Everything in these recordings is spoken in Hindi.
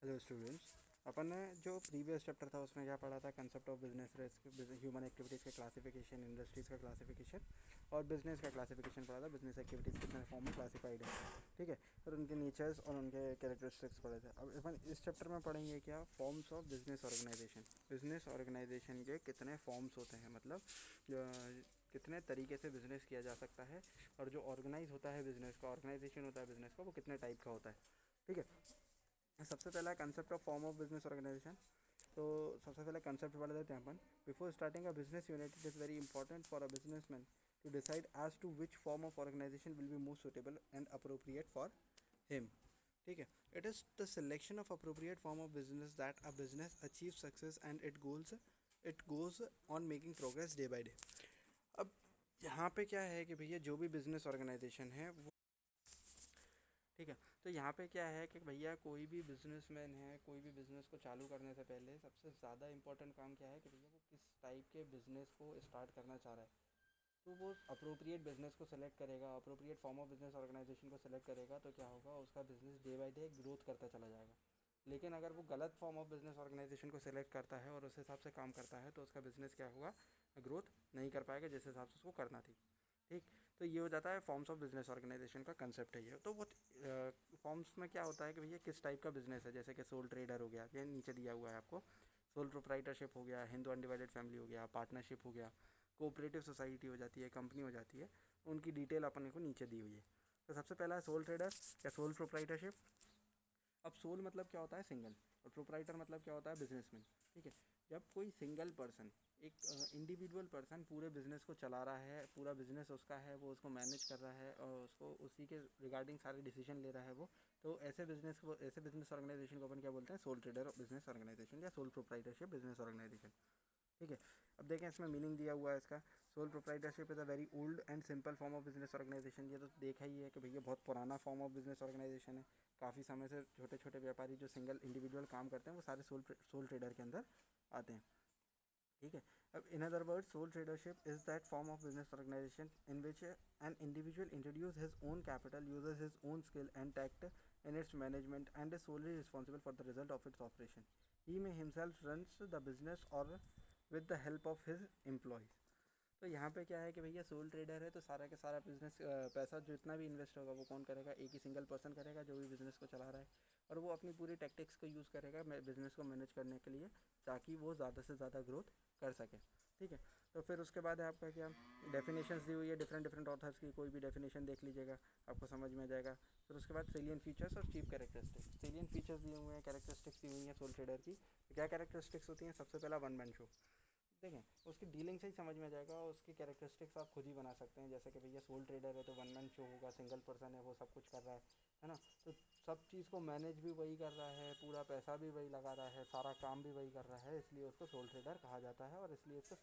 Hello students. अपन ने जो प्रीवियस चैप्टर था उसमें क्या पढ़ा था, concept of business risk, human activities का क्लासिफिकेशन, इंडस्ट्रीज़ का क्लासिफिकेशन और बिजनेस का क्लासिफिकेशन पढ़ा था। बिजनेस एक्टिविटीज़ कितने फॉर्म में क्लासिफाइड है, ठीक है, और उनके नेचर्स और उनके कैरेक्टरिस्टिक्स पढ़े थे। अब अपन इस चैप्टर में पढ़ेंगे क्या, forms of business organization. Business organization के कितने फॉर्म्स होते हैं, मतलब कितने तरीके से बिज़नेस किया जा सकता है, और जो ऑर्गेनाइज होता है बिज़नेस का, ऑर्गेनाइजेशन होता है बिज़नेस का, वो कितने टाइप का होता है, ठीक है। सबसे पहला concept of form of business organization. तो सबसे पहले कंसेप्ट पढ़ लेते हैं अपन। Before starting a business unit it is very important for a businessman to decide as to which form of organization will be most suitable and appropriate for him, ठीक है। It is the selection of appropriate form of business that a business achieve success and it goes on making progress day by day. अब यहाँ पे क्या है कि भैया जो भी बिजनेस ऑर्गेनाइजेशन है वो, ठीक है, तो यहाँ पे क्या है कि भैया कोई भी बिजनेसमैन है, कोई भी बिज़नेस को चालू करने से पहले सबसे ज़्यादा इंपॉर्टेंट काम क्या है कि भैया वो किस टाइप के बिज़नेस को स्टार्ट करना चाह रहा है। तो वो अप्रोप्रिएट बिज़नेस को सेलेक्ट करेगा, appropriate form of business organization को सेलेक्ट करेगा, तो क्या होगा, उसका business day by day growth करता चला जाएगा। लेकिन अगर वो गलत फॉर्म ऑफ बिज़नेस ऑर्गेनाइजेशन को सेलेक्ट करता है और उस हिसाब से काम करता है, तो उसका बिज़नेस क्या होगा, ग्रोथ नहीं कर पाएगा जिस हिसाब से उसको करना थी, ठीक। तो ये हो जाता है फॉर्म्स ऑफ बिजनेस ऑर्गेनाइजेशन का कंसेप्ट है ये। तो वो फॉर्म्स में क्या होता है कि भैया किस टाइप का बिजनेस है, जैसे कि सोल ट्रेडर हो गया, ये नीचे दिया हुआ है आपको, सोल प्रोप्राइटरशिप हो गया, हिंदू अनडिवाइडेड फैमिली हो गया, पार्टनरशिप हो गया, कोऑपरेटिव सोसाइटी हो जाती है, कंपनी हो जाती है, उनकी डिटेल अपन को नीचे दी हुई है। तो सबसे पहला है सोल ट्रेडर या सोल प्रोप्राइटरशिप। अब सोल मतलब क्या होता है, सिंगल, और प्रोप्राइटर मतलब क्या होता है, बिजनेसमैन, ठीक है। जब कोई सिंगल पर्सन, एक इंडिविजुअल पर्सन पूरे बिजनेस को चला रहा है, पूरा बिजनेस उसका है, वो उसको मैनेज कर रहा है और उसको उसी के रिगार्डिंग सारे डिसीजन ले रहा है वो, तो ऐसे बिजनेस ऑर्गेनाइजेशन को अपन क्या बोलते हैं, सोल ट्रेडर बिजनेस ऑर्गेनाइजेशन या सोल प्रोप्राइटरशिप बिजनेस ऑर्गेनाइजेशन, ठीक है। अब देखें इसमें मीनिंग दिया हुआ है इसका। Sole proprietorship is a very old and simple form of business organization. ये तो देखा ही है कि भैया बहुत पुराना फॉर्म ऑफ बिजनेस ऑर्गेनाइजेशन है। काफ़ी समय से छोटे छोटे व्यापारी जो सिंगल इंडिविजुअल काम करते हैं वो सारे सोल ट्रेडर के अंदर आते हैं, ठीक है। अब in other word, sole tradership is that form of business organization in which an individual introduce his own capital, uses his own skill and tact in its management and is solely responsible for the result of its operation. He may himself runs the business or with the help of his employees. तो यहाँ पे क्या है कि भैया सोल ट्रेडर है तो सारा का सारा बिजनेस पैसा जितना भी इन्वेस्ट होगा वो कौन करेगा, एक ही सिंगल पर्सन करेगा जो भी बिज़नेस को चला रहा है, और वो अपनी पूरी टैक्टिक्स को यूज़ करेगा बिज़नेस को मैनेज करने के लिए, ताकि वो ज़्यादा से ज़्यादा ग्रोथ कर सके, ठीक है। तो फिर उसके बाद है आपका क्या, डेफिनेशंस दी हुई है डिफरेंट डिफरेंट ऑथर्स की, कोई भी डेफिनेशन देख लीजिएगा आपको समझ में आ जाएगा। फिर उसके बाद सेलियन फीचर्स और चीफ कैरेक्टरिस्टिक्स। सेलियन फीचर्स दिए हुए हैं, कैरेक्टरिस्टिक्स दी हुई हैं सोल ट्रेडर की। तो क्या कैरेक्टरिस्टिक्स होती हैं, सबसे पहला वन मैन शो। देखें उसकी डीलिंग से ही समझ में आ जाएगा, और उसकी कैरेक्टरिस्टिक्स आप खुद ही बना सकते हैं। जैसे कि भैया सोल ट्रेडर है तो वन मैन शो होगा, सिंगल पर्सन है, वो सब कुछ कर रहा है ना, तो सब चीज़ को मैनेज भी वही कर रहा है, पूरा पैसा भी वही लगा रहा है, सारा काम भी वही कर रहा है, इसलिए उसको सोल ट्रेडर कहा जाता है, और इसलिए उसको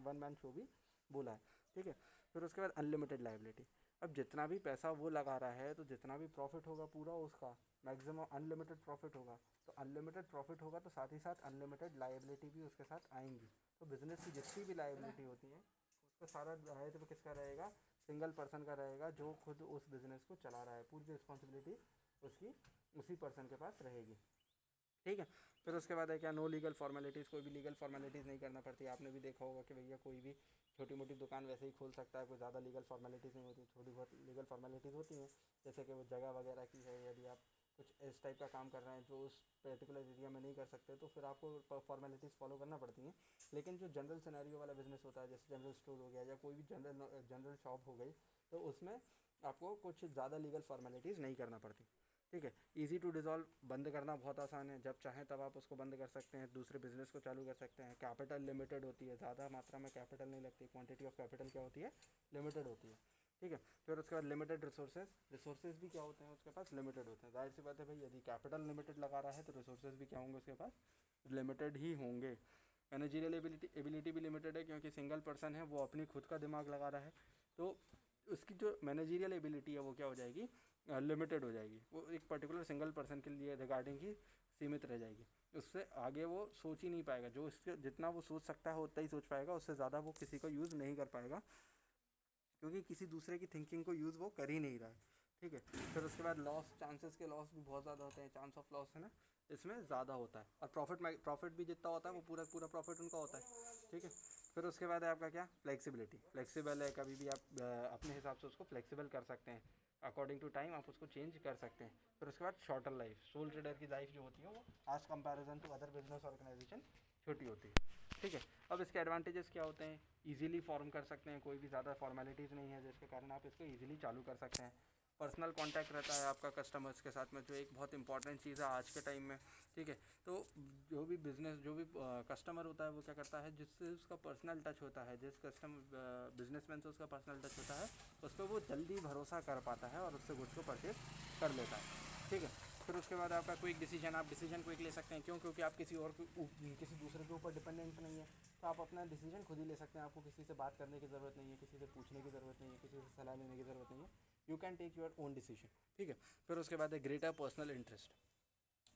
वन मैन शो भी बोला है, ठीक है। फिर उसके बाद अनलिमिटेड लाइबिलिटी। अब जितना भी पैसा वो लगा रहा है तो जितना भी प्रॉफिट होगा पूरा उसका मैक्सिमम अनलिमिटेड प्रॉफिट होगा। तो अनलिमिटेड प्रॉफिट होगा तो साथ ही साथ अनलिमिटेड लायबिलिटी भी उसके साथ आएंगी। तो बिज़नेस की जितनी भी लायबिलिटी होती है उसका सारा दायित्व किसका रहेगा, सिंगल पर्सन का रहेगा, जो खुद उस बिज़नेस को चला रहा है, पूरी रिस्पॉन्सिबिलिटी उसकी उसी पर्सन के पास रहेगी, ठीक है। फिर उसके बाद है क्या, नो लीगल फॉर्मेलिटीज़, कोई भी लीगल फॉर्मेलिटीज़ नहीं करना पड़ती। आपने भी देखा होगा कि भैया कोई भी छोटी मोटी दुकान वैसे ही खोल सकता है, कोई ज़्यादा लीगल फॉर्मेलिटीज़ नहीं होती, थोड़ी बहुत लीगल फॉर्मेलिटीज़ होती हैं, जैसे कि वो जगह वगैरह की है, यदि आप कुछ इस टाइप का काम कर रहे हैं जो उस पर्टिकुलर एरिया में नहीं कर सकते तो फिर आपको फॉर्मेलिटीज़ फॉलो करना पड़ती हैं। लेकिन जो जनरल सिनेरियो वाला बिजनेस होता है, जैसे जनरल स्टोर हो गया या कोई भी जनरल शॉप हो गई, तो उसमें आपको कुछ ज़्यादा लीगल फॉर्मेलिटीज़ नहीं करना पड़ती, ठीक है। इजी टू डिज़ोल्व, बंद करना बहुत आसान है, जब चाहें तब आप उसको बंद कर सकते हैं, दूसरे बिजनेस को चालू कर सकते हैं। कैपिटल लिमिटेड होती है, ज़्यादा मात्रा में कैपिटल नहीं लगती, क्वांटिटी ऑफ कैपिटल क्या होती है, लिमिटेड होती है, ठीक है। फिर उसके बाद लिमिटेड रिसोर्सेज भी क्या होते हैं उसके पास, लिमिटेड होते हैं। जाहिर सी बात है भाई, यदि कैपिटल लिमिटेड लगा रहा है तो रिसोर्सेज भी क्या होंगे उसके पास, लिमिटेड ही होंगे। मैनेजरियल एबिलिटी भी लिमिटेड है, क्योंकि सिंगल पर्सन है, वो अपनी खुद का दिमाग लगा रहा है, तो उसकी जो मैनेजरियल एबिलिटी है वो क्या हो जाएगी, लिमिटेड हो जाएगी। वो एक पर्टिकुलर सिंगल पर्सन के लिए रिगार्डिंग ही सीमित रह जाएगी, उससे आगे वो सोच ही नहीं पाएगा। जो इसके जितना वो सोच सकता है उतना ही सोच पाएगा, उससे ज़्यादा वो किसी को यूज़ नहीं कर पाएगा, क्योंकि किसी दूसरे की थिंकिंग को यूज़ वो कर ही नहीं रहा है, ठीक है। फिर उसके बाद लॉस, चांसेस के लॉस भी बहुत ज़्यादा होते हैं, चांस ऑफ लॉस है ना इसमें ज़्यादा होता है, और प्रॉफिट भी जितना होता है वो पूरा पूरा प्रॉफिट उनका होता है। ठीक है। फिर उसके बाद है आपका क्या, फ्लेक्सिबिलिटी, फ्लेक्सिबल है, कभी भी आप अपने हिसाब से उसको फ्लेक्सिबल कर सकते हैं, अकॉर्डिंग टू टाइम आप उसको चेंज कर सकते हैं। फिर उसके बाद शॉर्टर लाइफ, सोल ट्रेडर की लाइफ जो होती है वो आज comparison to other business organization छोटी होती है। ठीक है। अब इसके एडवांटेजेस क्या होते हैं, इजीली फॉर्म कर सकते हैं, कोई भी ज़्यादा फॉर्मेलिटीज़ नहीं है जिसके कारण आप इसको इजीली चालू कर सकते हैं। पर्सनल कांटेक्ट रहता है आपका कस्टमर्स के साथ में, जो एक बहुत इंपॉर्टेंट चीज़ है आज के टाइम में। ठीक है। तो जो भी बिजनेस, जो भी कस्टमर होता है वो क्या करता है, जिससे उसका पर्सनल टच होता है, जिस कस्टमर बिजनेसमैन से उसका पर्सनल टच होता है, उस पर वो जल्दी भरोसा कर पाता है और उससे गुड्स को परचेज कर लेता है। ठीक है। फिर उसके बाद आपका क्विक डिसीजन, आप डिसीजन क्विक ले सकते हैं, क्यों, क्योंकि आप किसी दूसरे के ऊपर डिपेंडेंट नहीं है, तो आप अपना डिसीजन खुद ही ले सकते हैं, आपको किसी से बात करने की ज़रूरत नहीं है, किसी से पूछने की ज़रूरत नहीं है, किसी से सलाह लेने की ज़रूरत नहीं है, you can take your own decision. ठीक है। फिर उसके बाद है greater personal interest,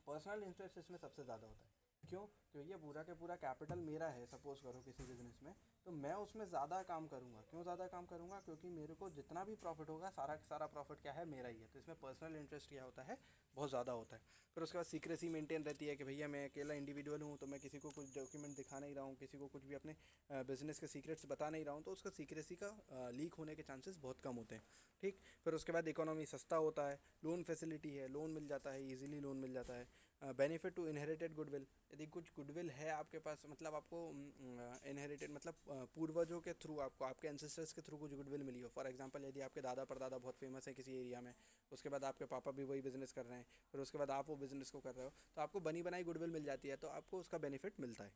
personal interest इसमें सबसे ज़्यादा होता है। क्यों, क्योंकि ये पूरा का पूरा कैपिटल मेरा है, सपोज करो किसी बिजनेस में, तो मैं उसमें ज़्यादा काम करूँगा। क्यों ज़्यादा काम करूँगा, क्योंकि मेरे को जितना भी प्रॉफिट होगा सारा का सारा प्रॉफिट क्या है, मेरा ही है, तो इसमें पर्सनल इंटरेस्ट क्या होता है, बहुत ज़्यादा होता है। फिर उसके बाद सीक्रेसी मेंटेन रहती है कि भैया मैं अकेला इंडिविजुअल हूँ, तो मैं किसी को कुछ डॉक्यूमेंट दिखा नहीं रहा हूँ, किसी को कुछ भी अपने बिजनेस के सीक्रेट्स बता नहीं रहा हूँ, तो उसका सीक्रेसी का लीक होने के चांसेस बहुत कम होते हैं। ठीक। फिर उसके बाद इकोनॉमी सस्ता होता है, लोन फैसिलिटी है, लोन मिल जाता है, ईजिली लोन मिल जाता है। बेनिफिट टू इनहेरिटेड गुडविल, यदि कुछ गुडविल है आपके पास, मतलब आपको इनहेरिटेड मतलब पूर्वजों के थ्रू, आपको आपके एंसेस्टर्स के थ्रू कुछ गुडविल मिली हो। फॉर एग्जांपल यदि आपके दादा परदादा बहुत फेमस है किसी एरिया में, उसके बाद आपके पापा भी वही बिजनेस कर रहे हैं, फिर उसके बाद आप वो बिजनेस को कर रहे हो, तो आपको बनी बनाई गुडविल मिल जाती है, तो आपको उसका बेनिफिट मिलता है।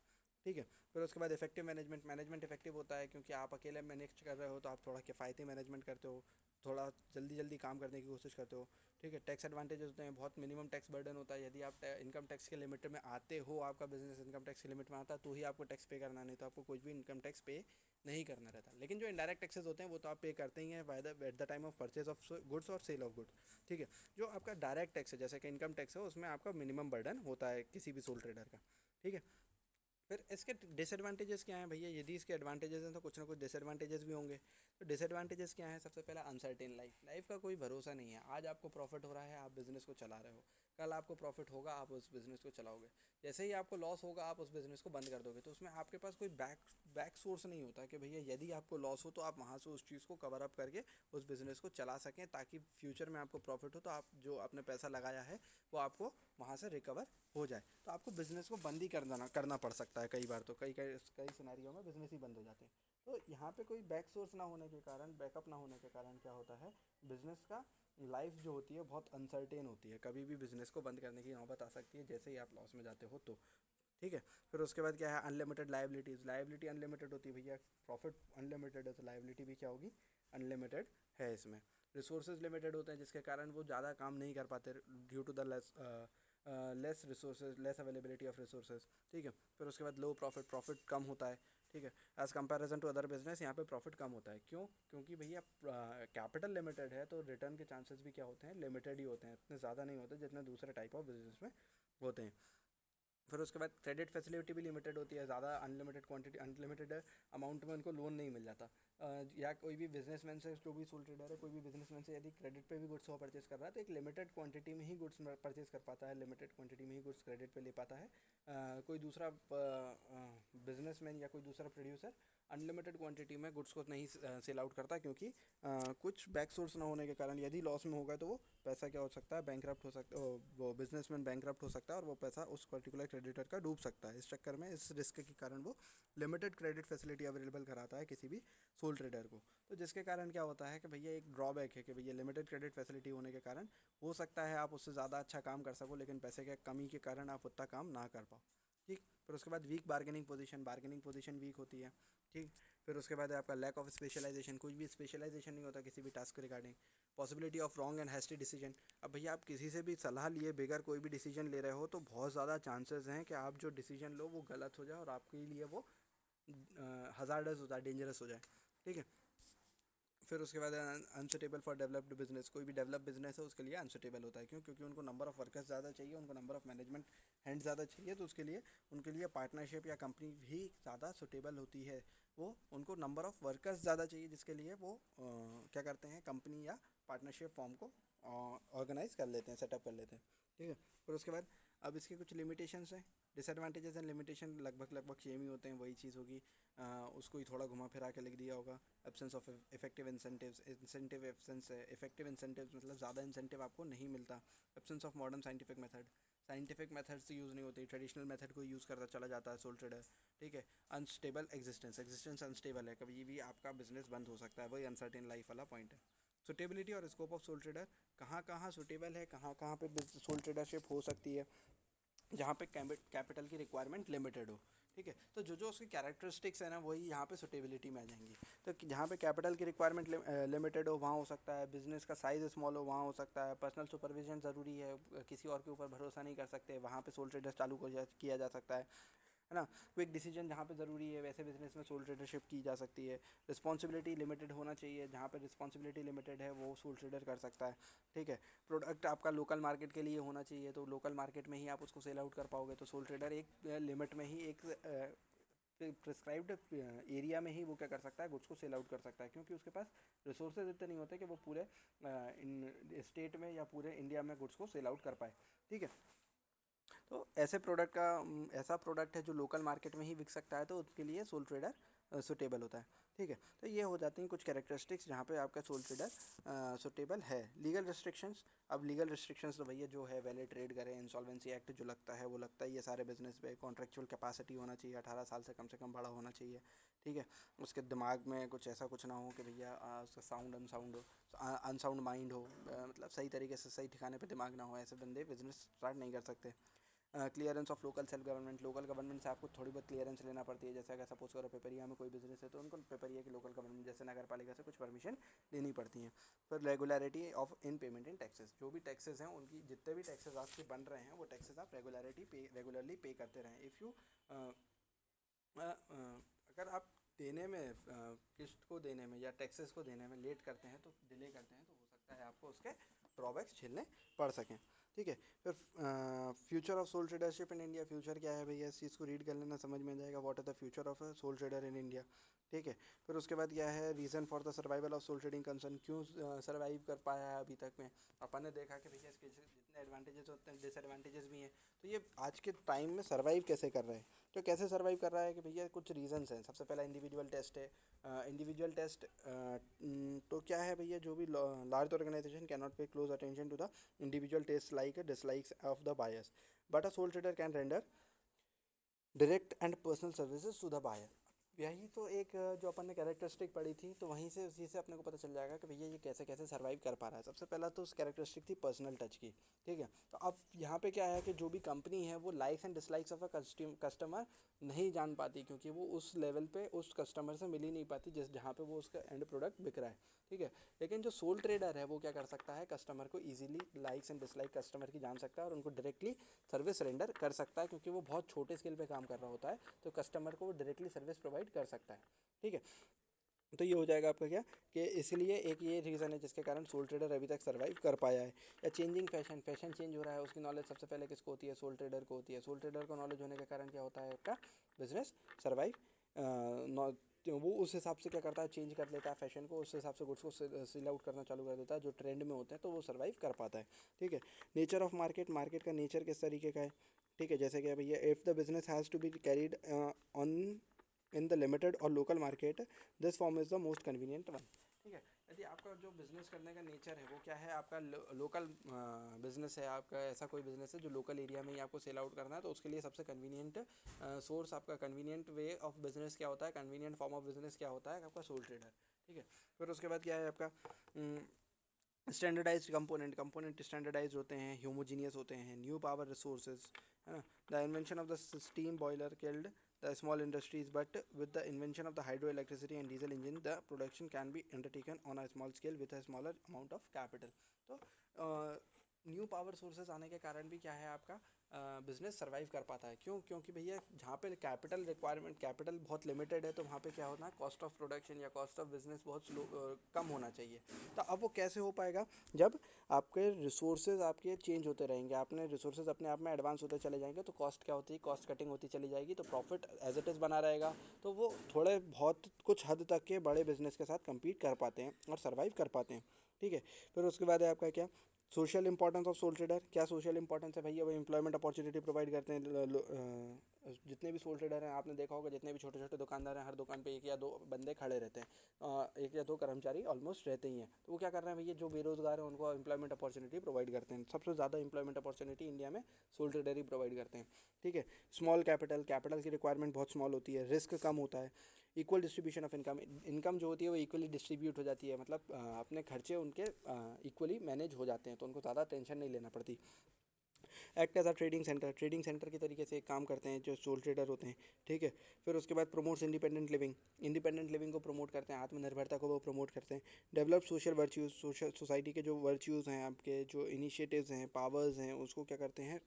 ठीक है। फिर उसके बाद इफेक्टिव मैनेजमेंट, मैनेजमेंट इफेक्टिव होता है, क्योंकि आप अकेले मैनेज कर रहे हो, तो आप थोड़ा किफ़ायती मैनेजमेंट करते हो, थोड़ा जल्दी जल्दी काम करने की कोशिश करते हो। ठीक है। टैक्स एडवांटेजेस होते हैं, बहुत मिनिमम टैक्स बर्डन होता है, यदि आप इनकम टैक्स के लिमिट में आते हो, आपका बिजनेस इनकम टैक्स के लिमिट में आता है, तो ही आपको टैक्स पे करना, नहीं तो आपको कुछ भी इनकम टैक्स पे नहीं करना रहता। लेकिन जो इनडायरेक्ट टैक्सेस होते हैं वो तो आप पे करते ही हैं by the at the time of purchase of goods और सेल ऑफ गुड्स। ठीक है। जो आपका डायरेक्ट टैक्स है, जैसे कि इनकम टैक्स है, उसमें आपका मिनिमम बर्डन होता है किसी भी सोल ट्रेडर का। ठीक है। फिर इसके डिसएडवांटेजेस क्या हैं भैया, यदि इसके एडवांटेजेस हैं तो कुछ ना कुछ डिसएडवांटेजेस भी होंगे। तो डिसएडवांटेजेस क्या हैं, सबसे पहला अनसर्टेन लाइफ, लाइफ का कोई भरोसा नहीं है। आज आपको प्रॉफिट हो रहा है, आप बिज़नेस को चला रहे हो, कल आपको प्रॉफिट होगा, आप उस बिज़नेस को चलाओगे, जैसे ही आपको लॉस होगा आप उस बिज़नेस को बंद कर दोगे, तो उसमें आपके पास कोई बैक सोर्स नहीं होता कि भैया यदि आपको लॉस हो तो आप वहाँ से उस चीज़ को कवर अप करके उस बिज़नेस को चला सकें, ताकि फ्यूचर में आपको प्रॉफिट हो तो आप जो आपने पैसा लगाया है वो आपको वहाँ से रिकवर हो जाए। तो आपको बिज़नेस को बंद ही करना पड़ सकता है कई बार, तो कई कई कई सिनेरियो में बिज़नेस ही बंद हो जाते हैं। तो यहाँ पे कोई बैक सोर्स ना होने के कारण, बैकअप ना होने के कारण क्या होता है, बिज़नेस का लाइफ जो होती है बहुत अनसर्टेन होती है, कभी भी बिज़नेस को बंद करने की नौबत आ सकती है जैसे ही आप लॉस में जाते हो तो। ठीक है। फिर उसके बाद क्या है, अनलिमिटेड लाइबिलिटीज़, लाइबिलिटी अनलिमिटेड होती है भैया, प्रॉफिट अनलिमिटेड है तो लाइबिलिटी भी क्या होगी, अनलिमिटेड है इसमें। रिसोर्सेज लिमिटेड होते हैं जिसके कारण वो ज़्यादा काम नहीं कर पाते, due to the less resources, less availability of resources. ठीक है। फिर उसके बाद लो प्रॉफिट, प्रॉफिट कम होता है। ठीक है। As comparison to other business यहाँ पे प्रॉफिट कम होता है, क्यों, क्योंकि भैया कैपिटल लिमिटेड है, तो रिटर्न के चांसेस भी क्या होते हैं, लिमिटेड ही होते हैं, इतने ज़्यादा नहीं होते जितने दूसरे टाइप ऑफ बिजनेस में होते हैं। फिर उसके बाद क्रेडिट फैसिलिटी भी लिमिटेड होती है, ज़्यादा अनलिमिटेड क्वांटिटी, अनलिमिटेड अमाउंट में उनको लोन नहीं मिल जाता। या कोई भी बिजनेसमैन से, जो भी सोल ट्रेडर है, कोई भी बिजनेसमैन से यदि क्रेडिट पे भी गुड्स वो परचेस कर रहा है, तो एक लिमिटेड क्वांटिटी में ही गुड्स परचेस कर पाता है, लिमिटेड क्वांटिटी में ही गुड्स क्रेडिट पे ले पाता है। कोई दूसरा बिजनेसमैन या कोई दूसरा प्रोड्यूसर अनलिमिटेड क्वांटिटी में गुड्स को नहीं सेल आउट करता, क्योंकि कुछ बैक सोर्स ना होने के कारण यदि लॉस में होगा तो वो पैसा क्या हो सकता है, बैंकरप्ट हो सकता है, वो बिजनेसमैन बैंकरप्ट हो सकता है और वो पैसा उस पर्टिकुलर क्रेडिटर का डूब सकता है। इस चक्कर में, इस रिस्क के कारण वो लिमिटेड क्रेडिट फैसिलिटी अवेलेबल कराता है किसी भी सोल ट्रेडर को। तो जिसके कारण क्या होता है कि भैया एक ड्रॉबैक है कि भैया लिमिटेड क्रेडिट फैसिलिटी होने के कारण हो सकता है आप उससे ज़्यादा अच्छा काम कर सको, लेकिन पैसे के कमी के कारण आप उतना काम ना कर पाओ। ठीक। फिर उसके बाद वीक बार्गेनिंग पोजीशन वीक होती है। ठीक। फिर उसके बाद है आपका लैक ऑफ स्पेशलाइजेशन, कुछ भी स्पेशलाइजेशन नहीं होता किसी भी टास्क के regarding. Possibility of wrong and hasty decision, अब भैया आप किसी से भी सलाह लिए बगैर कोई भी डिसीजन ले रहे हो तो बहुत ज़्यादा चांसेस हैं कि आप जो डिसीजन लो वो गलत हो जाए और आपके लिए वो हज़ार्डस हो जाए, डेंजरस हो जाए। ठीक है। फिर उसके बाद अनसुटेबल फॉर डेवलप्ड बिजनेस, कोई भी डेवलप बिजनेस है उसके लिए अनसुटेबल होता है, क्यों, क्योंकि उनको नंबर ऑफ़ वर्कर्स ज़्यादा चाहिए, उनको नंबर ऑफ़ मैनेजमेंट हैंड ज़्यादा चाहिए, तो उसके लिए उनके लिए पार्टनरशिप या कंपनी भी ज़्यादा सुटेबल होती है। वो उनको नंबर ऑफ़ वर्कर्स ज़्यादा चाहिए, जिसके लिए वो क्या करते हैं, कंपनी या पार्टनरशिप फॉर्म को ऑर्गेनाइज कर लेते हैं, सेटअप कर लेते हैं, ठीक है। फिर उसके बाद अब इसके कुछ लिमिटेशंस हैं, डिसएडवांटेजेस एंड लिमिटेशन लगभग सेम ही होते हैं, वही चीज़ होगी। उसको ही थोड़ा घुमा फिरा के लिख दिया होगा। Absence of effective incentives, incentive absence है, इफेक्टिव इंसेंटिव्स मतलब ज़्यादा इंसेंटिव आपको नहीं मिलता। Absence of modern scientific method, scientific methods use नहीं होती, ट्रेडिशनल मेथड को यूज़ करता चला जाता है सोल ट्रेडर, ठीक है। अनस्टेबल एग्जिस्टेंस, एग्जिस्टेंस अनस्टेबल है, कभी भी आपका बिजनेस बंद हो सकता है, वही अनसर्टेन लाइफ वाला पॉइंट है। सुटेबिलिटी और स्कोप ऑफ सोल ट्रेडर, कहाँ कहाँ सुटेबल है, कहाँ कहाँ पे सोल ट्रेडरशिप हो सकती है, जहाँ पे कैपिटल की रिक्वायरमेंट लिमिटेड हो, ठीक है। तो जो जो उसकी कैरेक्टरिस्टिक्स है ना, वही यहाँ पे सुटेबिलिटी में आ जाएंगी। तो जहाँ पे कैपिटल की रिक्वायरमेंट लिमिटेड हो वहाँ हो सकता है, बिजनेस का साइज स्मॉल हो वहाँ हो सकता है, पर्सनल सुपरविजन ज़रूरी है, किसी और के ऊपर भरोसा नहीं कर सकते, वहाँ पे सोल ट्रेडर चालू किया जा सकता है ना। क्विक डिसीजन जहाँ पे ज़रूरी है वैसे बिजनेस में सोल ट्रेडरशिप की जा सकती है। रिस्पॉन्सिबिलिटी लिमिटेड होना चाहिए, जहाँ पे रिस्पॉन्सिबिलिटी लिमिटेड है वो सोल ट्रेडर कर सकता है, ठीक है। प्रोडक्ट आपका लोकल मार्केट के लिए होना चाहिए, तो लोकल मार्केट में ही आप उसको सेल आउट कर पाओगे, तो सोल ट्रेडर एक लिमिट में ही, एक प्रिस्क्राइब्ड एरिया में ही वो क्या कर सकता है, गुड्स को सेल आउट कर सकता है, क्योंकि उसके पास रिसोर्सेज इतने नहीं होते कि वो पूरे इन स्टेट में या पूरे इंडिया में गुड्स को सेल आउट कर पाए, ठीक है। तो ऐसे प्रोडक्ट का ऐसा प्रोडक्ट है जो लोकल मार्केट में ही बिक सकता है, तो उसके लिए सोल ट्रेडर सुटेबल होता है, ठीक है। तो ये हो जाती हैं कुछ कैरेक्टरिस्टिक्स जहाँ पे आपका सोल ट्रेडर सुटेबल है। लीगल रिस्ट्रिक्शंस, अब लीगल रिस्ट्रिक्शंस तो भैया जो है वैलिड ट्रेड करें, इंसॉल्वेंसी एक्ट जो लगता है वो लगता ही है सारे बिजनेस पे। कॉन्ट्रेक्चुअल कैपेसिटी होना चाहिए, 18 साल से कम बड़ा होना चाहिए, ठीक है। उसके दिमाग में कुछ ऐसा कुछ ना हो कि भैया उसका साउंड अनसाउंड हो, अनसाउंड माइंड हो, मतलब सही तरीके से सही ठिकाने पे दिमाग ना हो, ऐसे बंदे बिजनेस स्टार्ट नहीं कर सकते। Clearance of local self government, local government से आपको थोड़ी बहुत क्लियरेंस लेना पड़ती है, जैसे अगर सपोज करो पेपरिया में कोई बिजनेस है तो उनको पेपरिया की लोकल गवर्नमेंट जैसे नगर पालिका से कुछ परमिशन लेनी पड़ती हैं। फिर regularity of in payment in taxes, जो भी टैक्सेस हैं उनकी, जितने भी टैक्सेस आपके बन रहे हैं वो टैक्सेस आप रेगुलरली पे करते रहें। इफ़ यू अगर आप देने में किस्त को देने में या टैक्सेस को देने में लेट करते हैं, तो डिले करते हैं, तो हो सकता है आपको उसके ड्रॉबैक्स झेलने पड़ सकें, ठीक है। फिर future of sole tradership in India, future क्या है भैया, इस चीज़ को रीड कर लेना, समझ में आ जाएगा। What is the future of a sole trader in India, ठीक है। फिर उसके बाद क्या है, reason for the survival of sole trading concern, क्यों सर्वाइव कर पाया है अभी तक में। अपन ने देखा कि भैया इसके जितने एडवांटेजेस होते हैं डिसएडवांटेजेस भी हैं, तो ये आज के टाइम में सर्वाइव कैसे कर रहे हैं, तो कैसे सर्वाइव कर रहा है कि भैया कुछ रीजंस हैं। सबसे पहला इंडिविजुअल टेस्ट है। इंडिविजुअल टेस्ट तो क्या है भैया, जो भी large organization cannot pay close attention to the individual taste like dislikes of the buyers, but a sole trader can render direct and personal services to the buyer. यही तो एक जो अपन ने कैरेक्टरिस्टिक पढ़ी थी, तो वहीं से उसी से अपने को पता चल जाएगा कि भैया ये कैसे कैसे सर्वाइव कर पा रहा है। सबसे पहला तो उस कैरेक्टरिस्टिक थी पर्सनल टच की, ठीक है। तो अब यहाँ पे क्या है कि जो भी कंपनी है वो likes and dislikes of a customer नहीं जान पाती, क्योंकि वो उस लेवल पे उस कस्टमर से मिल ही नहीं पाती जिस जहाँ पे वो उसका एंड प्रोडक्ट बिक रहा है, ठीक है। लेकिन जो सोल ट्रेडर है वो क्या कर सकता है, कस्टमर को easily likes and dislike customer की जान सकता है और उनको डायरेक्टली सर्विस रेंडर कर सकता है, क्योंकि वो बहुत छोटे स्केल पे काम कर रहा होता है, तो कस्टमर को वो डायरेक्टली सर्विस प्रोवाइड कर सकता है, ठीक है। तो ये हो जाएगा आपका क्या, कि इसलिए एक ये रीज़न है जिसके कारण सोल ट्रेडर अभी तक सर्वाइव कर पाया है। या चेंजिंग फैशन, फैशन चेंज हो रहा है, उसकी नॉलेज सबसे पहले किसको होती है, सोल ट्रेडर को होती है। सोल ट्रेडर को नॉलेज होने के कारण क्या होता है, आपका बिजनेस सर्वाइव तो वो उस हिसाब से क्या करता है, चेंज कर लेता है फैशन को, उस हिसाब से गुड्स को सेल आउट करना चालू कर देता है जो ट्रेंड में होते हैं, तो वो सर्वाइव कर पाता है, ठीक है। नेचर ऑफ मार्केट, मार्केट का नेचर किस तरीके का है, ठीक है। जैसे कि भैया if the business has to be carried on in the limited or local market, this form is the most convenient one, ठीक है। यदि आपका जो बिज़नेस करने का नेचर है वो क्या है, आपका लोकल बिज़नेस है, आपका ऐसा कोई बिज़नेस है जो लोकल एरिया में ही आपको सेल आउट करना है, तो उसके लिए सबसे कन्वीनियंट सोर्स, आपका कन्वीनियंट वे ऑफ बिज़नेस क्या होता है, कन्वीनियंट फॉर्म ऑफ बिज़नेस क्या होता है, आपका सोल ट्रेडर, ठीक है। फिर उसके बाद क्या है आपका स्टैंडर्डाइज्ड कंपोनेंट, कंपोनेंट स्टैंडर्डाइज होते हैं, होमोजीनियस होते हैं। न्यू पावर रिसोर्सेज, है ना। The invention of the steam boiler killed the small industries, but with the invention of the hydro electricity and diesel engine the production can be undertaken on a small scale with a smaller amount of capital. तो न्यू पावर सोर्सेज आने के कारण भी क्या है, आपका बिजनेस सर्वाइव कर पाता है। क्यों, क्योंकि भैया जहाँ पे कैपिटल रिक्वायरमेंट, कैपिटल बहुत लिमिटेड है, तो वहाँ पे क्या होना है, कॉस्ट ऑफ प्रोडक्शन या कॉस्ट ऑफ बिजनेस बहुत कम होना चाहिए। तो अब वो कैसे हो पाएगा, जब आपके रिसोर्सेज आपके चेंज होते रहेंगे, आपने रिसोर्सेज अपने आप में एडवांस होते चले जाएंगे, तो कॉस्ट क्या होती है, कॉस्ट कटिंग होती चली जाएगी, तो प्रॉफिट एज इट इज़ बना रहेगा। तो वो थोड़े बहुत कुछ हद तक के बड़े बिजनेस के साथ कम्पीट कर पाते हैं और सर्वाइव कर पाते हैं, ठीक है। फिर उसके बाद है आपका क्या, social importance of soul trader, क्या सोशल इंपॉर्टेंस है भैया? वो एम्प्लॉयमेंट अपॉर्चुनिटी प्रोवाइड करते हैं। जितने भी सोल ट्रेडर हैं, आपने देखा होगा जितने भी छोटे छोटे दुकानदार हैं, हर दुकान पे एक या दो बंदे खड़े रहते हैं, एक या दो कर्मचारी ऑलमोस्ट रहते ही हैं। तो वो क्या कर रहे हैं भैया? जो बेरोजगार हैं उनको एम्प्लॉयमेंट अपॉर्चुनिटी प्रोवाइड करते हैं। सबसे ज़्यादा एम्प्लॉयमेंट अपॉर्चुनिटी इंडिया में सोल ट्रेडर ही प्रोवाइड करते हैं, ठीक है। स्मॉल कैपिटल, कैपिटल की रिक्वायरमेंट बहुत स्मॉल होती है, रिस्क कम होता है, equal distribution of income, income जो होती है वो इक्वली डिस्ट्रीब्यूट हो जाती है, मतलब अपने खर्चे उनके इक्वली मैनेज हो जाते हैं, तो उनको ज़्यादा टेंशन नहीं लेना पड़ती। Act as a trading centre, trading centre की तरीके से काम करते हैं जो सोल ट्रेडर होते हैं, ठीक है। फिर उसके बाद promotes independent living, independent living को प्रमोट करते हैं, आत्मनिर्भरता को वो प्रमोट करते हैं। Develop social virtues, social society के जो वर्च्यूज़ हैं, आपके जो इनिशिएटिव्स हैं, पावर्स हैं, उसको क्या करते हैं?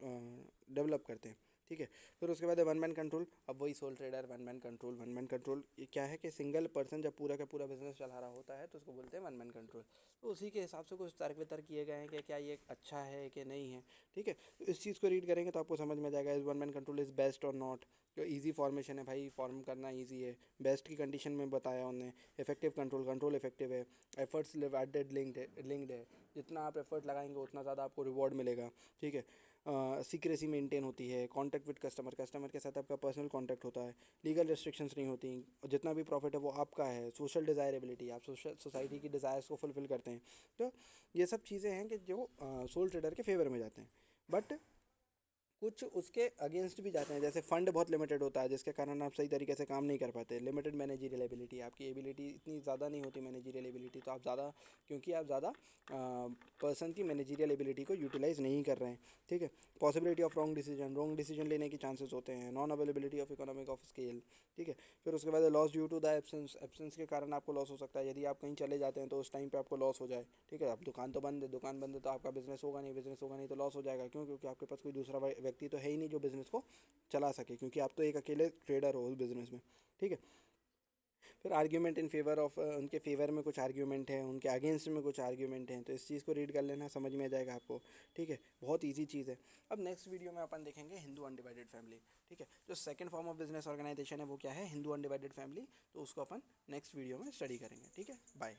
डेवलप करते हैं, ठीक है। फिर उसके बाद वन मैन कंट्रोल, अब वही soul trader, one man control. One man control ये क्या है कि सिंगल पर्सन जब पूरा का पूरा बिजनेस चला रहा होता है तो उसको बोलते हैं वन मैन कंट्रोल। तो उसी के हिसाब से कुछ तर्क वितर्क किए गए हैं कि क्या ये अच्छा है कि नहीं है, ठीक है। तो इस चीज़ को रीड करेंगे तो आपको समझ में आ जाएगा is one man control is best और नॉट। जो ईजी फॉर्मेशन है भाई, फॉर्म करना ईजी है, बेस्ट की कंडीशन में बताया उन्होंने। इफेक्टिव कंट्रोल, कंट्रोल इफेक्टिव है। एफर्ट्स डिवाइडेड लिंक्ड है, जितना आप एफर्ट लगाएंगे उतना ज़्यादा आपको रिवॉर्ड मिलेगा, ठीक है। सीक्रेसी मेंटेन होती है। कॉन्टैक्ट विद कस्टमर, कस्टमर के साथ आपका पर्सनल कॉन्टैक्ट होता है। लीगल रेस्ट्रिक्शंस नहीं होती, और जितना भी प्रॉफिट है वो आपका है। सोशल डिज़ायरेबिलिटी, आप सोसाइटी की डिज़ायर्स को फुलफिल करते हैं। तो ये सब चीज़ें हैं कि जो सोल ट्रेडर के फेवर में जाते हैं। बट कुछ उसके अगेंस्ट भी जाते हैं, जैसे फंड बहुत लिमिटेड होता है जिसके कारण आप सही तरीके से काम नहीं कर पाते। लिमिटेड मैनेजरियल एबिलिटी, आपकी एबिलिटी इतनी ज़्यादा नहीं होती मैनेजरियल एबिलिटी, तो आप ज़्यादा, क्योंकि आप ज़्यादा पर्सन की मैनेजरियल एबिलिटी को यूटिलाइज नहीं कर रहे हैं, ठीक है। पॉसिबिलिटी ऑफ रॉन्ग डिसीजन लेने के चांसेस होते हैं। Non availability of economic of scale, ठीक है। फिर उसके बाद loss due to the absence, absence के कारण आपको लॉस हो सकता है। यदि आप कहीं चले जाते हैं तो उस टाइम पे आपको लॉस हो जाए, ठीक है। अब दुकान तो बंद है, दुकान बंद है तो आपका बिजनेस होगा नहीं, बिजनेस होगा नहीं तो लॉस हो जाएगा। क्यों? क्योंकि आपके पास कोई दूसरा व्यक्ति तो है ही नहीं जो बिज़नेस को चला सके, क्योंकि आप तो एक अकेले ट्रेडर हो उस बिज़नेस में, ठीक है। फिर आर्ग्यूमेंट इन फेवर ऑफ, उनके फेवर में कुछ आर्ग्यूमेंट है, उनके अगेंस्ट में कुछ आर्ग्यूमेंट हैं, तो इस चीज़ को रीड कर लेना, समझ में आ जाएगा आपको, ठीक है। बहुत ईजी चीज़ है। अब नेक्स्ट वीडियो में अपन देखेंगे हिंदू अनडिवाइडेड फैमिली, ठीक है। जो second form of business organization है वो क्या है? Hindu undivided family. तो उसको अपन नेक्स्ट वीडियो में स्टडी करेंगे, ठीक है। बाय।